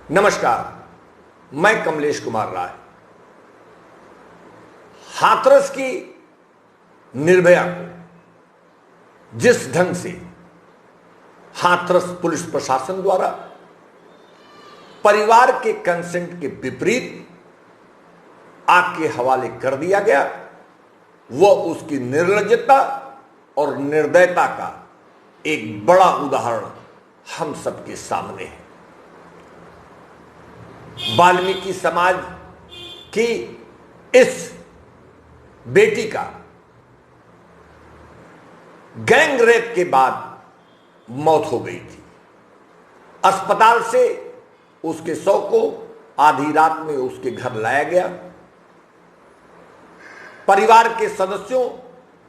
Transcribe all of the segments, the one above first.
नमस्कार, मैं कमलेश कुमार राय। हाथरस की निर्भया को जिस ढंग से हाथरस पुलिस प्रशासन द्वारा परिवार के कंसेंट के विपरीत आग के हवाले कर दिया गया, वह उसकी निर्लज्जता और निर्दयता का एक बड़ा उदाहरण हम सबके सामने है। वाल्मीकि समाज की इस बेटी का गैंग रेप के बाद मौत हो गई थी। अस्पताल से उसके शव को आधी रात में उसके घर लाया गया। परिवार के सदस्यों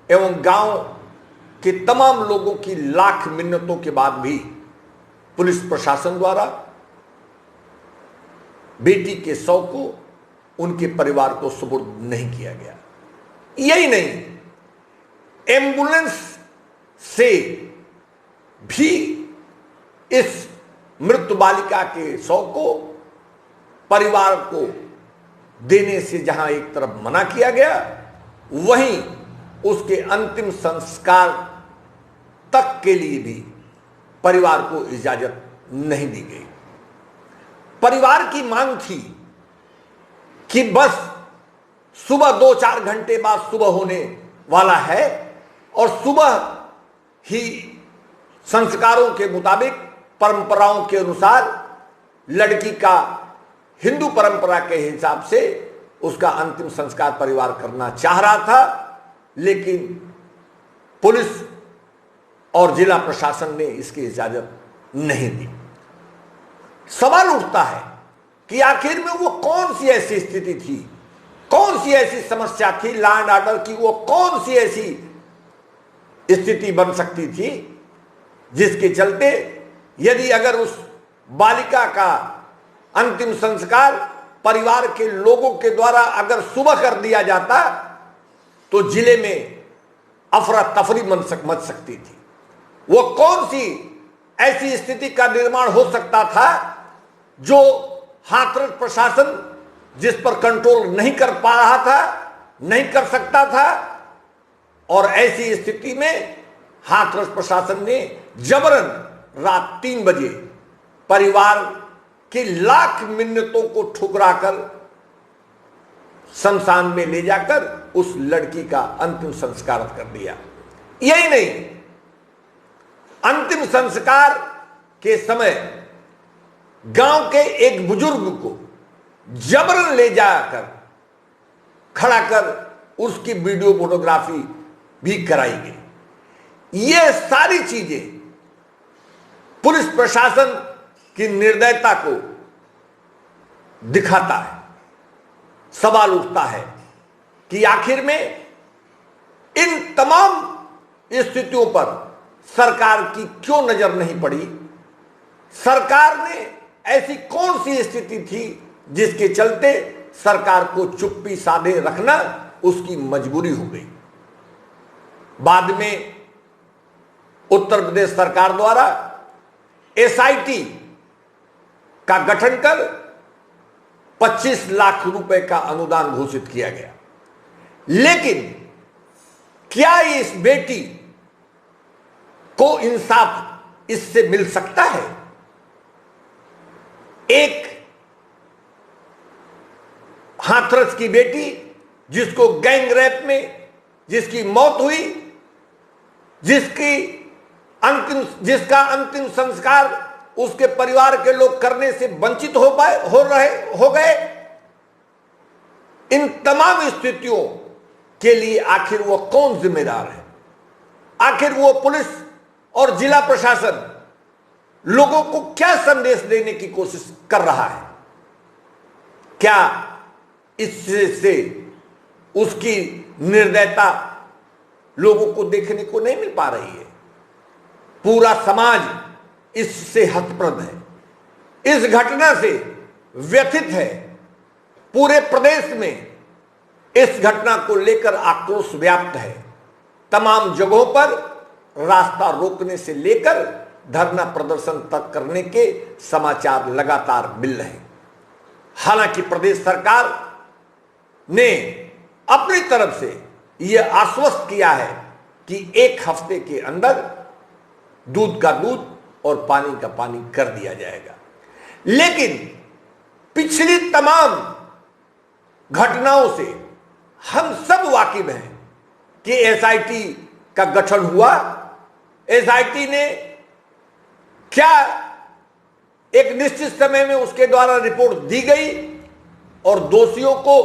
एवं गांव के तमाम लोगों की लाख मिन्नतों के बाद भी पुलिस प्रशासन द्वारा बेटी के शव को उनके परिवार को सुपुर्द नहीं किया गया। यही नहीं, एम्बुलेंस से भी इस मृत बालिका के शव को परिवार को देने से जहां एक तरफ मना किया गया, वहीं उसके अंतिम संस्कार तक के लिए भी परिवार को इजाजत नहीं दी गई। परिवार की मांग थी कि बस सुबह 2-4 घंटे बाद सुबह होने वाला है और सुबह ही संस्कारों के मुताबिक परंपराओं के अनुसार लड़की का हिंदू परंपरा के हिसाब से उसका अंतिम संस्कार परिवार करना चाह रहा था, लेकिन पुलिस और जिला प्रशासन ने इसकी इजाजत नहीं दी। सवाल उठता है कि आखिर में वो कौन सी ऐसी स्थिति थी, कौन सी ऐसी समस्या थी लॉ एंड ऑर्डर की, वो कौन सी ऐसी स्थिति बन सकती थी जिसके चलते यदि अगर उस बालिका का अंतिम संस्कार परिवार के लोगों के द्वारा अगर सुबह कर दिया जाता तो जिले में अफरा तफरी मच सकती थी। वो कौन सी ऐसी स्थिति का निर्माण हो सकता था जो हाथरस प्रशासन जिस पर कंट्रोल नहीं कर पा रहा था, नहीं कर सकता था, और ऐसी स्थिति में हाथरस प्रशासन ने जबरन रात 3 बजे परिवार की लाख मिन्नतों को ठुकराकर शमशान में ले जाकर उस लड़की का अंतिम संस्कार कर दिया। यही नहीं, अंतिम संस्कार के समय गांव के एक बुजुर्ग को जबरन ले जाकर खड़ा कर उसकी वीडियो फोटोग्राफी भी कराई गई। ये सारी चीजें पुलिस प्रशासन की निर्दयता को दिखाता है। सवाल उठता है कि आखिर में इन तमाम स्थितियों पर सरकार की क्यों नजर नहीं पड़ी। सरकार ने ऐसी कौन सी स्थिति थी जिसके चलते सरकार को चुप्पी साधे रखना उसकी मजबूरी हो गई। बाद में उत्तर प्रदेश सरकार द्वारा एसआईटी का गठन कर 25 लाख रुपए का अनुदान घोषित किया गया, लेकिन क्या इस बेटी को इंसाफ इससे मिल सकता है? एक हाथरस की बेटी जिसको गैंग रेप में जिसकी मौत हुई, जिसका अंतिम संस्कार उसके परिवार के लोग करने से वंचित हो गए, इन तमाम स्थितियों के लिए आखिर वो कौन जिम्मेदार है? आखिर वो पुलिस और जिला प्रशासन लोगों को क्या संदेश देने की कोशिश कर रहा है? क्या इससे उसकी निर्दयता लोगों को देखने को नहीं मिल पा रही है? पूरा समाज इससे हतप्रभ है, इस घटना से व्यथित है। पूरे प्रदेश में इस घटना को लेकर आक्रोश व्याप्त है। तमाम जगहों पर रास्ता रोकने से लेकर धरना प्रदर्शन तक करने के समाचार लगातार मिल रहे हैं। हालांकि प्रदेश सरकार ने अपनी तरफ से यह आश्वस्त किया है कि 1 हफ्ते के अंदर दूध का दूध और पानी का पानी कर दिया जाएगा। लेकिन पिछली तमाम घटनाओं से हम सब वाकिफ हैं कि एसआईटी का गठन हुआ। एसआईटी ने क्या एक निश्चित समय में उसके द्वारा रिपोर्ट दी गई और दोषियों को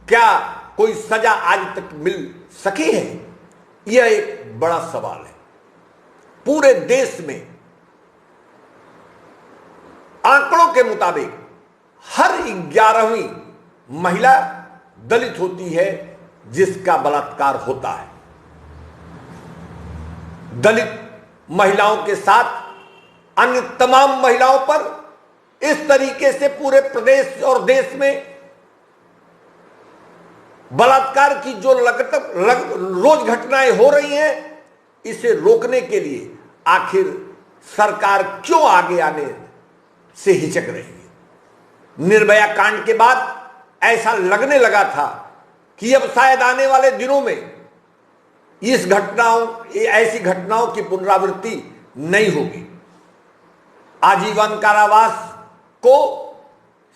क्या कोई सजा आज तक मिल सकी है? यह एक बड़ा सवाल है। पूरे देश में आंकड़ों के मुताबिक हर 11वीं महिला दलित होती है जिसका बलात्कार होता है। दलित महिलाओं के साथ अन्य तमाम महिलाओं पर इस तरीके से पूरे प्रदेश और देश में बलात्कार की जो रोज घटनाएं हो रही हैं, इसे रोकने के लिए आखिर सरकार क्यों आगे आने से हिचक रही है? निर्भया कांड के बाद ऐसा लगने लगा था कि अब शायद आने वाले दिनों में ऐसी घटनाओं की पुनरावृत्ति नहीं होगी। आजीवन कारावास को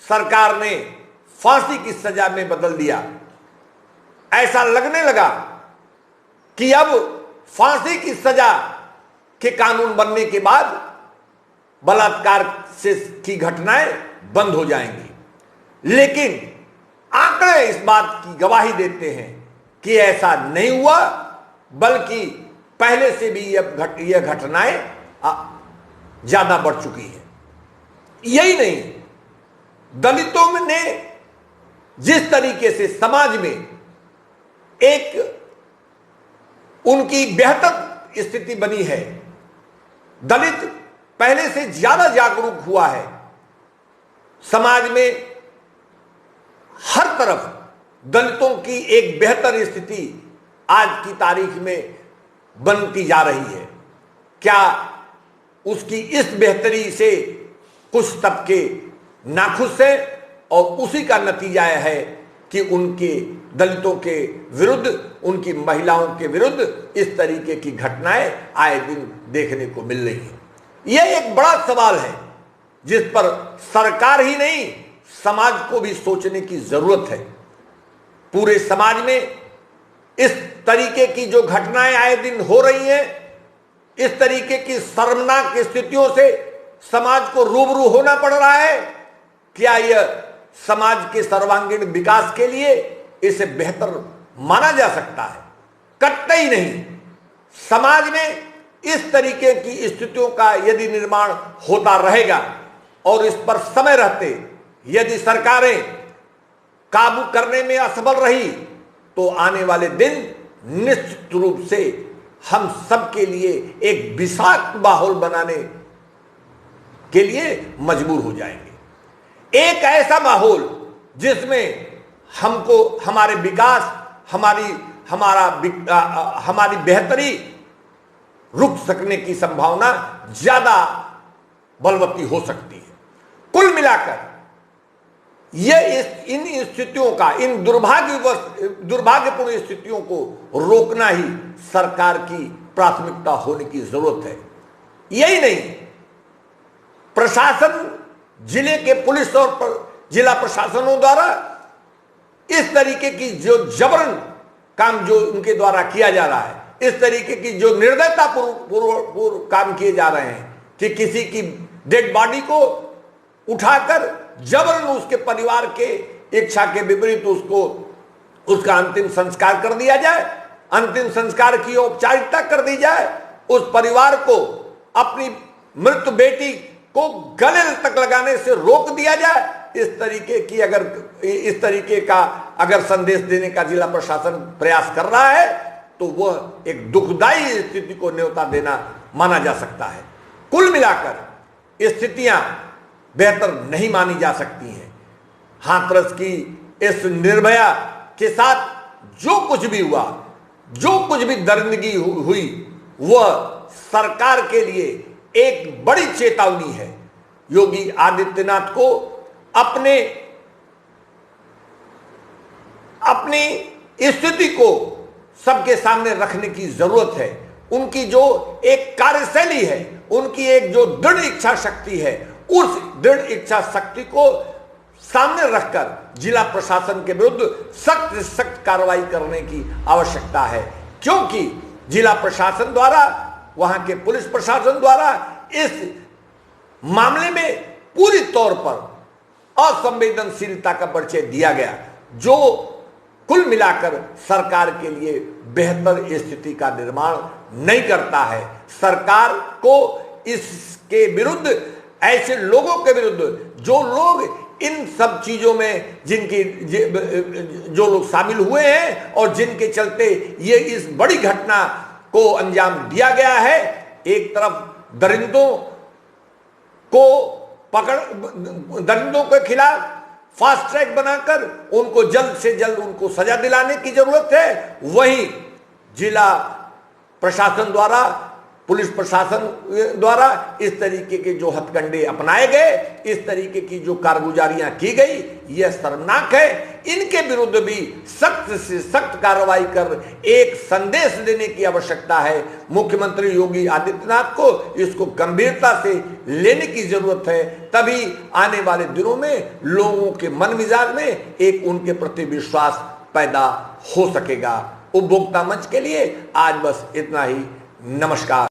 सरकार ने फांसी की सजा में बदल दिया। ऐसा लगने लगा कि अब फांसी की सजा के कानून बनने के बाद बलात्कार की घटनाएं बंद हो जाएंगी। लेकिन आंकड़े इस बात की गवाही देते हैं कि ऐसा नहीं हुआ, बल्कि पहले से भी यह घटनाएं ज्यादा बढ़ चुकी है। यही नहीं, दलितों में ने जिस तरीके से समाज में एक उनकी बेहतर स्थिति बनी है, दलित पहले से ज्यादा जागरूक हुआ है। समाज में हर तरफ दलितों की एक बेहतर स्थिति आज की तारीख में बनती जा रही है। क्या उसकी इस बेहतरी से कुछ तबके नाखुश हैं और उसी का नतीजा है कि उनके दलितों के विरुद्ध, उनकी महिलाओं के विरुद्ध इस तरीके की घटनाएं आए दिन देखने को मिल रही हैं। यह एक बड़ा सवाल है जिस पर सरकार ही नहीं, समाज को भी सोचने की जरूरत है। पूरे समाज में इस तरीके की जो घटनाएं आए दिन हो रही हैं, इस तरीके की शर्मनाक स्थितियों से समाज को रूबरू होना पड़ रहा है। क्या यह समाज के सर्वांगीण विकास के लिए इसे बेहतर माना जा सकता है? कतई नहीं। समाज में इस तरीके की स्थितियों का यदि निर्माण होता रहेगा और इस पर समय रहते यदि सरकारें काबू करने में असफल रही, तो आने वाले दिन निश्चित रूप से हम सबके लिए एक विषाक्त माहौल बनाने के लिए मजबूर हो जाएंगे। एक ऐसा माहौल जिसमें हमको हमारे विकास, हमारी बेहतरी रुक सकने की संभावना ज्यादा बलवती हो सकती है। कुल मिलाकर इन स्थितियों का, इन दुर्भाग्यपूर्ण स्थितियों को रोकना ही सरकार की प्राथमिकता होने की जरूरत है। यही नहीं, प्रशासन, जिले के पुलिस और जिला प्रशासनों द्वारा इस तरीके की जो जबरन काम जो उनके द्वारा किया जा रहा है, इस तरीके की जो निर्दयता पूर्व काम किए जा रहे हैं कि किसी की डेड बॉडी को उठाकर जबरन उसके परिवार के इच्छा के विपरीत उसका अंतिम संस्कार कर दिया जाए, अंतिम संस्कार की औपचारिकता कर दी जाए, उस परिवार को अपनी मृत बेटी को गले तक लगाने से रोक दिया जाए। इस तरीके का अगर संदेश देने का जिला प्रशासन प्रयास कर रहा है तो वह एक दुखदायी स्थिति को न्योता देना माना जा सकता है। कुल मिलाकर स्थितियां बेहतर नहीं मानी जा सकती हैं। हाथरस की इस निर्भया के साथ जो कुछ भी हुआ, जो कुछ भी दरिंदगी हुई, वह सरकार के लिए एक बड़ी चेतावनी है। योगी आदित्यनाथ को अपनी स्थिति को सबके सामने रखने की जरूरत है। उनकी जो एक कार्यशैली है, उनकी एक जो दृढ़ इच्छा शक्ति है, उस दृढ़ इच्छा शक्ति को सामने रखकर जिला प्रशासन के विरुद्ध सख्त से सख्त कार्रवाई करने की आवश्यकता है, क्योंकि जिला प्रशासन द्वारा, वहां के पुलिस प्रशासन द्वारा इस मामले में पूरी तौर पर असंवेदनशीलता का परिचय दिया गया, जो कुल मिलाकर सरकार के लिए बेहतर स्थिति का निर्माण नहीं करता है। सरकार को इसके विरुद्ध, ऐसे लोगों के विरुद्ध जो लोग इन सब चीजों में जो लोग शामिल हुए हैं और जिनके चलते ये इस बड़ी घटना को अंजाम दिया गया है, एक तरफ दरिंदों के खिलाफ फास्ट ट्रैक बनाकर उनको जल्द से जल्द उनको सजा दिलाने की जरूरत है, वहीं जिला प्रशासन द्वारा, पुलिस प्रशासन द्वारा इस तरीके के जो हथकंडे अपनाए गए, इस तरीके की जो कारगुजारियां की गई, यह शर्मनाक है। इनके विरुद्ध भी सख्त से सख्त कार्रवाई कर एक संदेश देने की आवश्यकता है। मुख्यमंत्री योगी आदित्यनाथ को इसको गंभीरता से लेने की जरूरत है, तभी आने वाले दिनों में लोगों के मन मिजाज में एक उनके प्रति विश्वास पैदा हो सकेगा। उपभोक्ता मंच के लिए आज बस इतना ही। नमस्कार।